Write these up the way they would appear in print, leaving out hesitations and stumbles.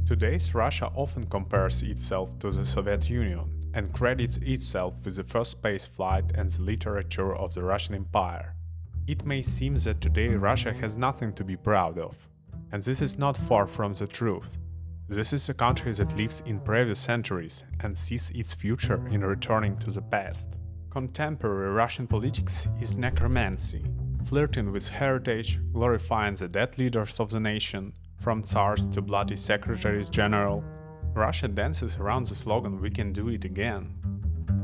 Today's Russia often compares itself to the Soviet Union and credits itself with the first space flight and the literature of the Russian Empire. It may seem that today Russia has nothing to be proud of, and this is not far from the truth. This is a country that lives in previous centuries and sees its future in returning to the past. Contemporary Russian politics is necromancy, flirting with heritage, glorifying the dead leaders of the nation, from tsars to bloody secretaries general. Russia dances around the slogan "We can do it again,"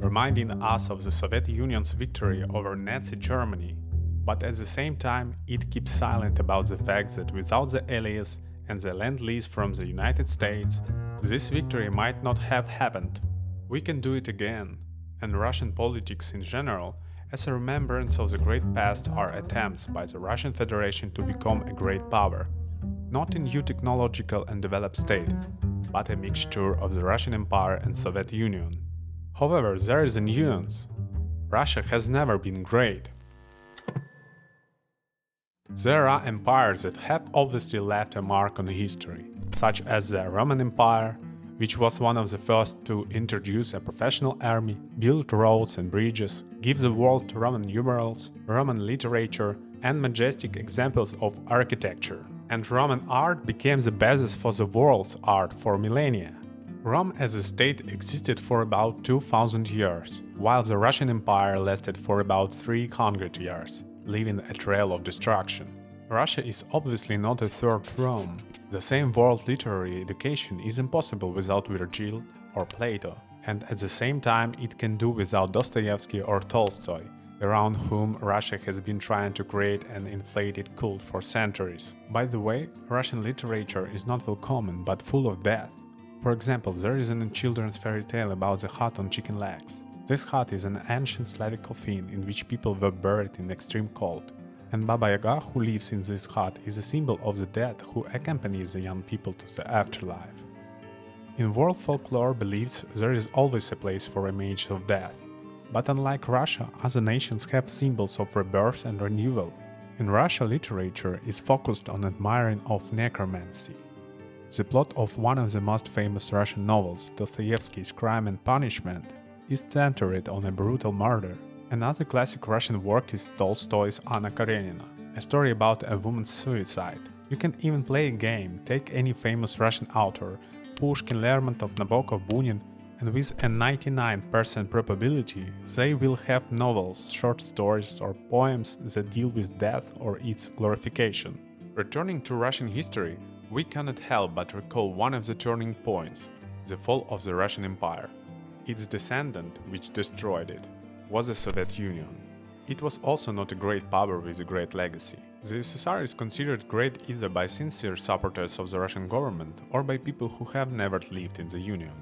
reminding us of the Soviet Union's victory over Nazi Germany. But at the same time, it keeps silent about the fact that without the allies and the Lend-Lease from the United States, this victory might not have happened. We can do it again, and Russian politics in general, as a remembrance of the great past, are attempts by the Russian Federation to become a great power, not a new technological and developed state, but a mixture of the Russian Empire and Soviet Union. However, there is a nuance. Russia has never been great. There are empires that have obviously left a mark on history, such as the Roman Empire, which was one of the first to introduce a professional army, build roads and bridges, give the world Roman numerals, Roman literature, and majestic examples of architecture. And Roman art became the basis for the world's art for millennia. Rome as a state existed for about 2000 years, while the Russian Empire lasted for about 300 years, leaving a trail of destruction. Russia is obviously not a third Rome. The same world literary education is impossible without Virgil or Plato, and at the same time it can do without Dostoevsky or Tolstoy, around whom Russia has been trying to create an inflated cult for centuries. By the way, Russian literature is not welcoming but full of death. For example, there is a children's fairy tale about the hut on chicken legs. This hut is an ancient Slavic coffin in which people were buried in extreme cold, and Baba Yaga, who lives in this hut, is a symbol of the dead who accompanies the young people to the afterlife. In world folklore beliefs, there is always a place for images of death. But unlike Russia, other nations have symbols of rebirth and renewal. In Russia, literature is focused on admiring of necromancy. The plot of one of the most famous Russian novels, Dostoevsky's Crime and Punishment, is centered on a brutal murder. Another classic Russian work is Tolstoy's Anna Karenina, a story about a woman's suicide. You can even play a game, take any famous Russian author, Pushkin, Lermontov, Nabokov, Bunin, and with a 99% probability they will have novels, short stories or poems that deal with death or its glorification. Returning to Russian history, we cannot help but recall one of the turning points, the fall of the Russian Empire. Its descendant, which destroyed it, was the Soviet Union. It was also not a great power with a great legacy. The USSR is considered great either by sincere supporters of the Russian government or by people who have never lived in the Union.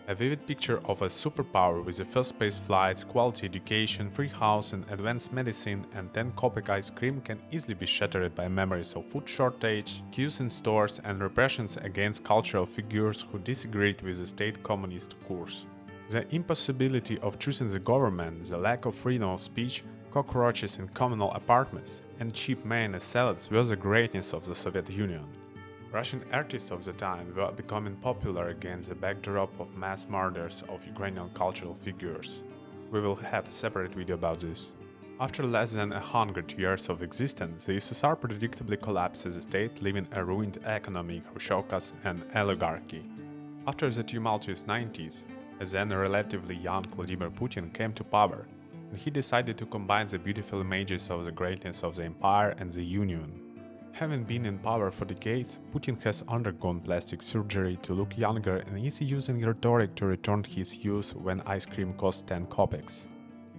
A vivid picture of a superpower with the first space flights, quality education, free housing, advanced medicine and 10-kopeck ice cream can easily be shattered by memories of food shortage, queues in stores and repressions against cultural figures who disagreed with the state communist course. The impossibility of choosing the government, the lack of freedom of speech, cockroaches in communal apartments, and cheap mayonnaise salads were the greatness of the Soviet Union. Russian artists of the time were becoming popular against the backdrop of mass murders of Ukrainian cultural figures. We will have a separate video about this. After less than 100 years of existence, the USSR predictably collapsed as a state, leaving a ruined economy, Khrushchevkas, and oligarchy. After the tumultuous 90s, a then relatively young Vladimir Putin came to power, and he decided to combine the beautiful images of the greatness of the empire and the Union. Having been in power for decades, Putin has undergone plastic surgery to look younger and is using rhetoric to return his youth when ice cream costs 10 kopecks.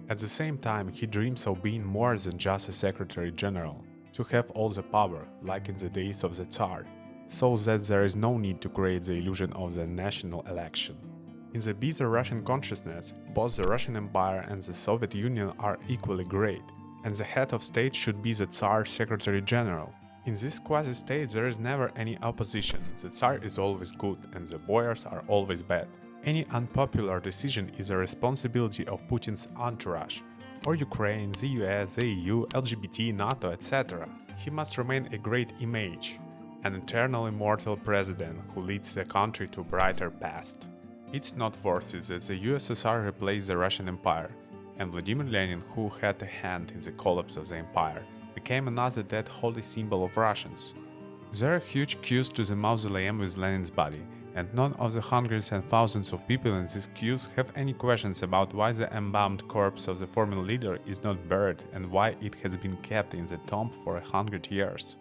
At the same time, he dreams of being more than just a secretary general, to have all the power, like in the days of the Tsar, so that there is no need to create the illusion of the national election. In the bizarre Russian consciousness, both the Russian Empire and the Soviet Union are equally great, and the head of state should be the Tsar Secretary General. In this quasi-state there is never any opposition, the Tsar is always good and the boyars are always bad. Any unpopular decision is a responsibility of Putin's entourage, or Ukraine, the US, the EU, LGBT, NATO, etc. He must remain a great image. an eternal immortal president who leads the country to a brighter past. It's noteworthy that the USSR replaced the Russian Empire, and Vladimir Lenin, who had a hand in the collapse of the empire, became another dead holy symbol of Russians. There are huge queues to the mausoleum with Lenin's body, and none of the hundreds and thousands of people in these queues have any questions about why the embalmed corpse of the former leader is not buried and why it has been kept in the tomb for 100 years.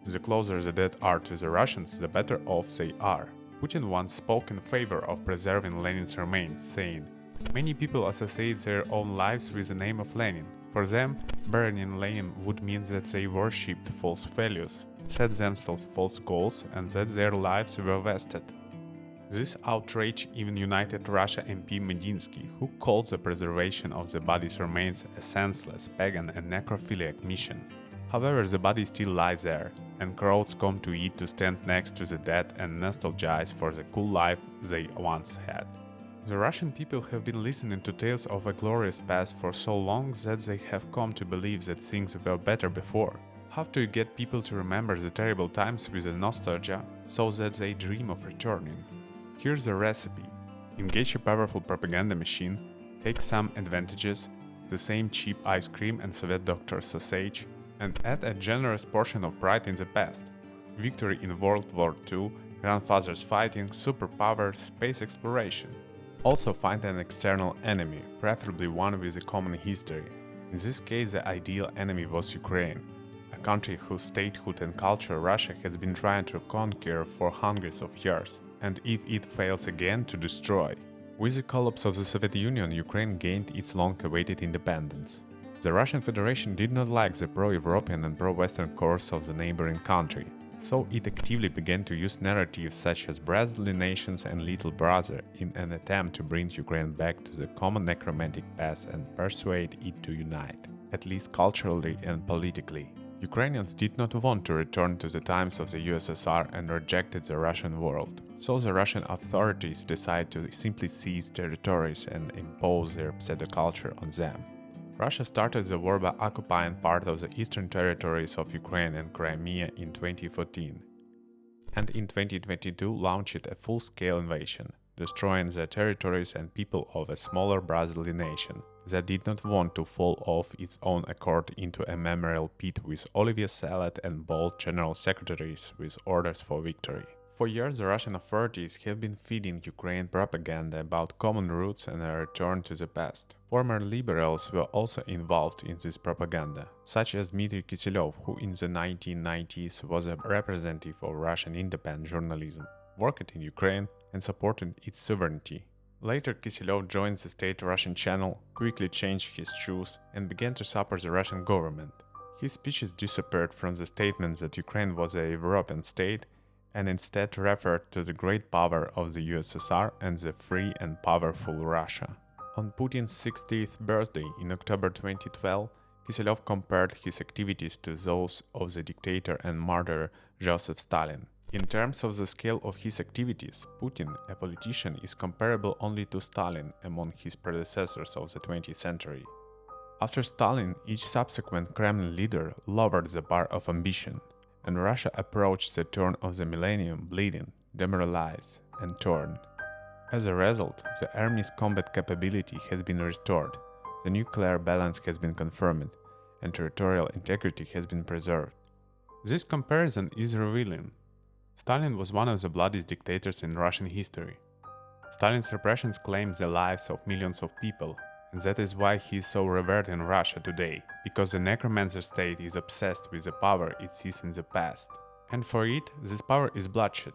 The closer the dead are to the Russians, the better off they are. Putin once spoke in favor of preserving Lenin's remains, saying, "Many people associate their own lives with the name of Lenin. For them, burying Lenin would mean that they worshipped false values, set themselves false goals, and that their lives were wasted." This outrage even united Russia MP Medinsky, who called the preservation of the body's remains a senseless, pagan and necrophiliac mission. However, the body still lies there, and crowds come to it to stand next to the dead and nostalgize for the cool life they once had. The Russian people have been listening to tales of a glorious past for so long that they have come to believe that things were better before. How do you get people to remember the terrible times with a nostalgia so that they dream of returning? Here's the recipe. Engage a powerful propaganda machine, take some advantages, the same cheap ice cream and Soviet doctor sausage, and add a generous portion of pride in the past. Victory in World War II, grandfathers fighting, superpower, space exploration. Also find an external enemy, preferably one with a common history. In this case, the ideal enemy was Ukraine, a country whose statehood and culture Russia has been trying to conquer for hundreds of years, and if it fails again, to destroy. With the collapse of the Soviet Union, Ukraine gained its long-awaited independence. The Russian Federation did not like the pro-European and pro-Western course of the neighboring country, so it actively began to use narratives such as brotherly nations and little brother in an attempt to bring Ukraine back to the common necromantic past and persuade it to unite, at least culturally and politically. Ukrainians did not want to return to the times of the USSR and rejected the Russian world, so the Russian authorities decided to simply seize territories and impose their pseudo-culture on them. Russia started the war by occupying part of the eastern territories of Ukraine and Crimea in 2014, and in 2022 launched a full-scale invasion, destroying the territories and people of a smaller brotherly nation that did not want to fall off its own accord into a memorial pit with Olivier Salat and bold general secretaries with orders for victory. For years, the Russian authorities have been feeding Ukraine propaganda about common roots and a return to the past. Former liberals were also involved in this propaganda, such as Dmitry Kiselyov, who in the 1990s was a representative of Russian independent journalism, worked in Ukraine and supported its sovereignty. Later, Kiselyov joined the state Russian channel, quickly changed his shoes, and began to support the Russian government. His speeches disappeared from the statement that Ukraine was a European state and instead referred to the great power of the USSR and the free and powerful Russia. On Putin's 60th birthday in October 2012, Kiselyov compared his activities to those of the dictator and martyr Joseph Stalin. In terms of the scale of his activities, Putin, a politician, is comparable only to Stalin among his predecessors of the 20th century. After Stalin, each subsequent Kremlin leader lowered the bar of ambition, and Russia approached the turn of the millennium bleeding, demoralized, and torn. As a result, the army's combat capability has been restored, the nuclear balance has been confirmed, and territorial integrity has been preserved. This comparison is revealing. Stalin was one of the bloodiest dictators in Russian history. Stalin's repressions claimed the lives of millions of people, and that is why he is so revered in Russia today, because the necromancer state is obsessed with the power it sees in the past. And for it, this power is bloodshed,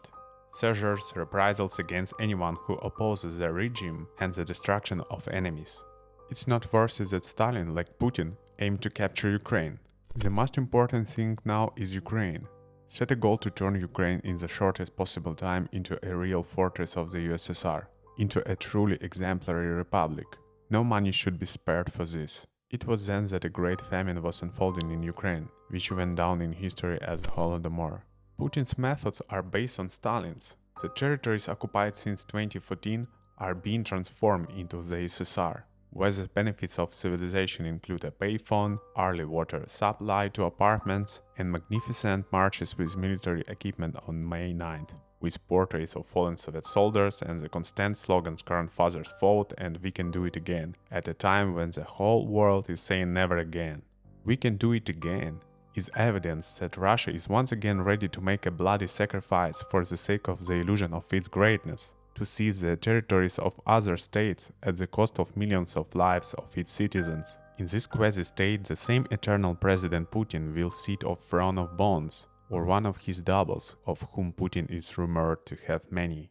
seizures, reprisals against anyone who opposes the regime, and the destruction of enemies. It's noteworthy that Stalin, like Putin, aimed to capture Ukraine. The most important thing now is Ukraine. Set a goal to turn Ukraine in the shortest possible time into a real fortress of the USSR, into a truly exemplary republic. No money should be spared for this. It was then that a great famine was unfolding in Ukraine, which went down in history as the Holodomor. Putin's methods are based on Stalin's. The territories occupied since 2014 are being transformed into the USSR. where the benefits of civilization include a payphone, early water supply to apartments, and magnificent marches with military equipment on May 9th, with portraits of fallen Soviet soldiers and the constant slogans "Current fathers fought" and "We can do it again," at a time when the whole world is saying never again. "We can do it again" is evidence that Russia is once again ready to make a bloody sacrifice for the sake of the illusion of its greatness, to seize the territories of other states at the cost of millions of lives of its citizens. In this quasi-state, the same eternal President Putin will sit on throne of bones, or one of his doubles, of whom Putin is rumored to have many.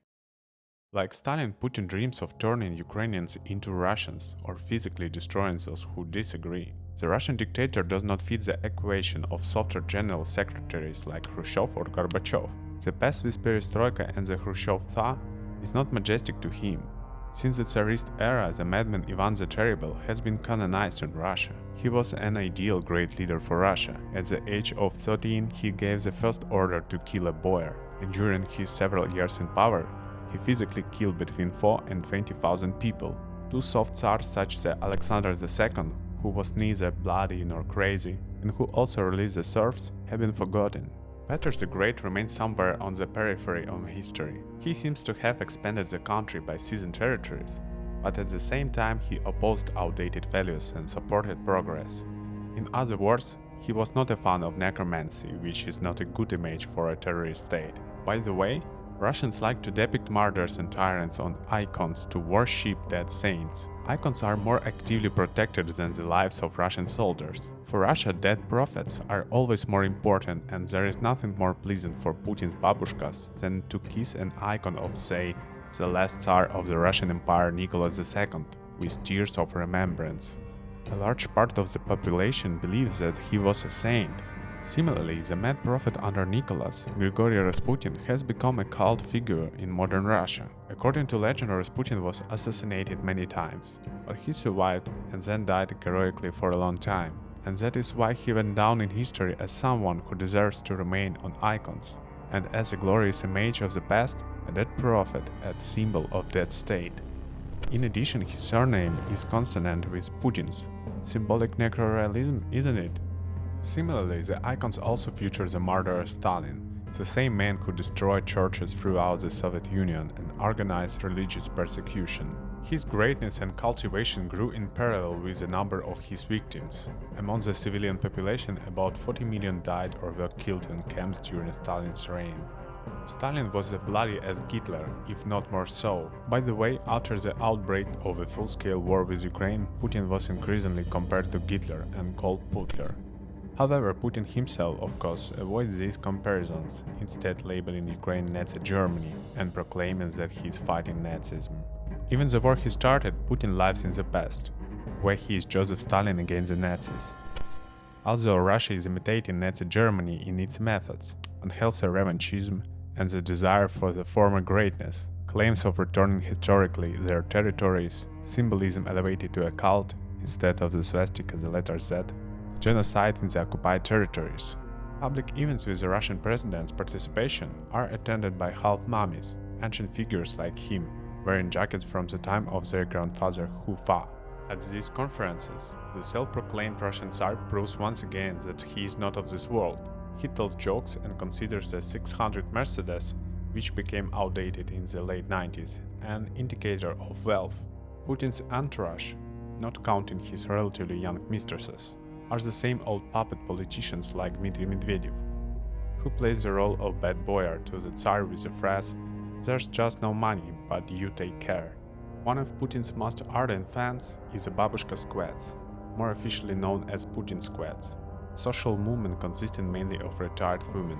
Like Stalin, Putin dreams of turning Ukrainians into Russians or physically destroying those who disagree. The Russian dictator does not fit the equation of softer general secretaries like Khrushchev or Gorbachev. The path with perestroika and the Khrushchev thaw is not majestic to him. Since the Tsarist era, the madman Ivan the Terrible has been canonized in Russia. He was an ideal great leader for Russia. At the age of 13, he gave the first order to kill a boyar, and during his several years in power, he physically killed between 4 and 20,000 people. Two soft tsars such as Alexander II, who was neither bloody nor crazy, and who also released the serfs, have been forgotten. Peter the Great remains somewhere on the periphery of history. He seems to have expanded the country by seizing territories, but at the same time he opposed outdated values and supported progress. In other words, he was not a fan of necromancy, which is not a good image for a terrorist state. By the way, Russians like to depict murderers and tyrants on icons to worship dead saints. Icons are more actively protected than the lives of Russian soldiers. For Russia, dead prophets are always more important, and there is nothing more pleasant for Putin's babushkas than to kiss an icon of, say, the last Tsar of the Russian Empire, Nicholas II, with tears of remembrance. A large part of the population believes that he was a saint. Similarly, the mad prophet under Nicholas, Grigory Rasputin, has become a cult figure in modern Russia. According to legend, Rasputin was assassinated many times, but he survived and then died heroically for a long time, and that is why he went down in history as someone who deserves to remain on icons, and as a glorious image of the past, a dead prophet, a symbol of dead state. In addition, his surname is consonant with Putin's, symbolic necrorealism, isn't it? Similarly, the icons also feature the murderer Stalin, the same man who destroyed churches throughout the Soviet Union and organized religious persecution. His greatness and cultivation grew in parallel with the number of his victims. Among the civilian population, about 40 million died or were killed in camps during Stalin's reign. Stalin was as bloody as Hitler, if not more so. By the way, after the outbreak of a full-scale war with Ukraine, Putin was increasingly compared to Hitler and called Putler. However, Putin himself, of course, avoids these comparisons, instead labeling Ukraine Nazi Germany and proclaiming that he is fighting Nazism. Even the war he started, Putin lives in the past, where he is Joseph Stalin against the Nazis. Although Russia is imitating Nazi Germany in its methods, unhealthy revanchism, and the desire for the former greatness, claims of returning historically their territories, symbolism elevated to a cult instead of the swastika, the letter Z, genocide in the occupied territories. Public events with the Russian president's participation are attended by half mummies, ancient figures like him, wearing jackets from the time of their grandfather Hufa. At these conferences, the self-proclaimed Russian Tsar proves once again that he is not of this world. He tells jokes and considers the 600 Mercedes, which became outdated in the late 90s, an indicator of wealth. Putin's entourage, not counting his relatively young mistresses, are the same old puppet politicians like Dmitry Medvedev, who plays the role of bad boyar to the Tsar with the phrase, "There's just no money, but you take care." One of Putin's most ardent fans is the Babushka Squads, more officially known as Putin Squads, a social movement consisting mainly of retired women.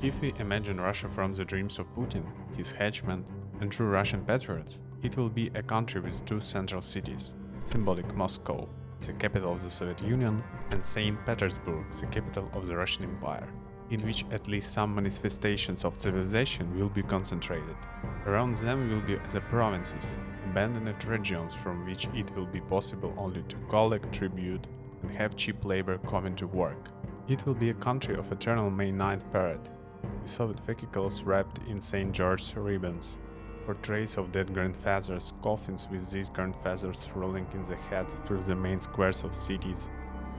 If we imagine Russia from the dreams of Putin, his henchmen, and true Russian patriots, it will be a country with two central cities, symbolic Moscow, the capital of the Soviet Union, and St. Petersburg, the capital of the Russian Empire, in which at least some manifestations of civilization will be concentrated. Around them will be the provinces, abandoned regions from which it will be possible only to collect tribute and have cheap labor coming to work. It will be a country of eternal May 9th parade, with Soviet vehicles wrapped in St. George's ribbons. Portraits of dead grandfathers, coffins with these grandfathers rolling in the head through the main squares of cities,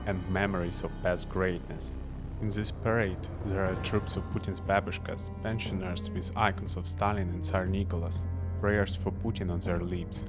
and memories of past greatness. In this parade, there are troops of Putin's babushkas, pensioners with icons of Stalin and Tsar Nicholas, prayers for Putin on their lips,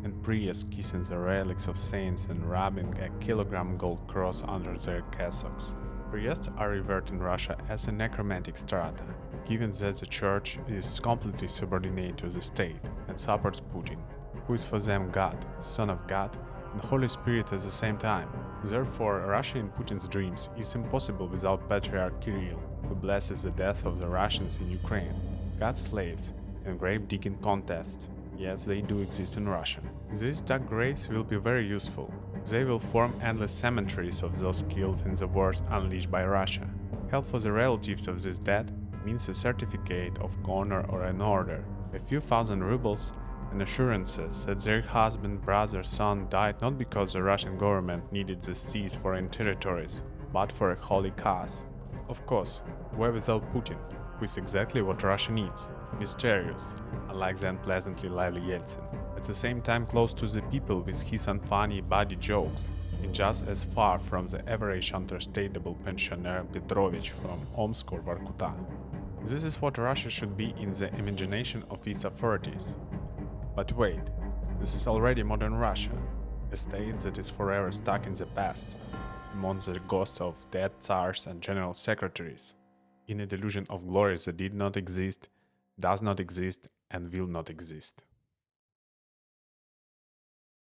and priests kissing the relics of saints and rubbing a kilogram gold cross under their cassocks. Priests are revered in Russia as a necromantic strata, given that the church is completely subordinate to the state and supports Putin, who is for them God, Son of God, and Holy Spirit at the same time. Therefore, Russia in Putin's dreams is impossible without Patriarch Kirill, who blesses the death of the Russians in Ukraine, God's slaves, and grave digging contests. Yes, they do exist in Russia. These dug graves will be very useful. They will form endless cemeteries of those killed in the wars unleashed by Russia. Help for the relatives of these dead means a certificate of honor or an order, a few thousand rubles, and assurances that their husband, brother, son died not because the Russian government needed the seas foreign territories, but for a holy cause. Of course, where without Putin, who is exactly what Russia needs, mysterious, unlike the unpleasantly lively Yeltsin, at the same time close to the people with his unfunny body jokes, and just as far from the average understatable pensioner Petrovich from Omsk or Vorkuta. This is what Russia should be in the imagination of its authorities. But wait, this is already modern Russia, a state that is forever stuck in the past, among the ghosts of dead tsars and general secretaries, in a delusion of glory that did not exist, does not exist, and will not exist.